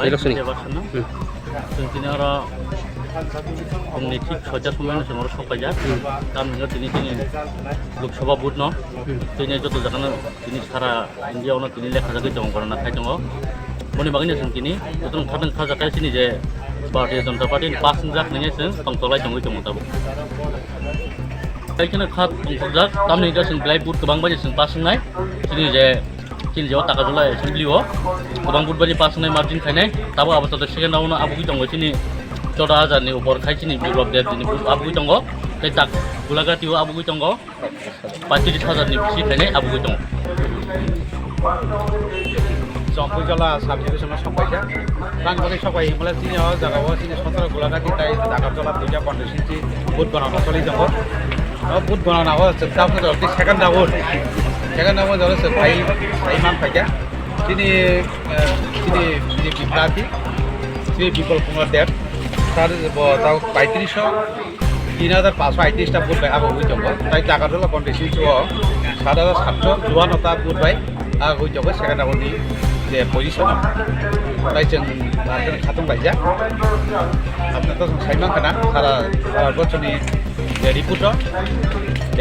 election Election जों दिनै आरो जोंनि थिग 6टा समावनो जों आरो सफायजा गामियाव दिनै जोंनि लोकसभा भोट न दिनै जत जागानो दिनै सारा इन्डियायावनो दिनै लेखा जागै दं गणना खाय दङ मनि बागैनो जों दिनै जत खादों खाजाखाय दिनै जे भारतीय जनता पार्टी पासिं जाखनैनो जों पंतलाय दङै दङ दाबो खायखौनो खाद पंतजाक गामनि गासिन ब्लाइ भोट गोबां बायदि जों पासिंनाय दिनै जे किलजियाव ताकाजुला एसेम्बलियाव गोबां भोट बायदि पासिंनाय मार्जिन खायनाय दाबो आबाद सेकेन्डआवनो आबुगै दङ दिनै 14,000 ऊपर खायचिनी बिप्लब देव दिनै आबुगै दङ बै ताक गुलागातियाव आबुगै दङ 35,000 नि बिसि खायनाय आबुगै दङ जंपुजला साबसिन सफायजा गान बागै सफाय हिमालय दिनै जागाव दिनै 17 गुलागाति ताइ दागाजला दुइटा कन्डिसनसि भोट बनाउन चलि दङ भोट बनाउन हो जोबथाफोर जति सेकेन्ड आवर जले भाइ भाइमान फाइजा दिनै बिजेपि प्रार्थी श्री बिप्लब कुमार देव তার তাও 3,538টা ভোট পাই আবু হয়ে যাব তাই জায়গাটা কন্ডিশন 7,752টা ভোট পাই হয়ে যাব সেকেন্ড আবুনি যে পজিশন তাই जों খাতম বাইজা আপনার তো সাইমান খানা সারা ভারতবর্ষনি রিপোর্ট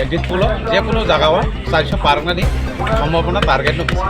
একদিন পুলো যে কোনো জায়গাও 400 পারনানি সম্ভাবনা টার্গেট নকিছে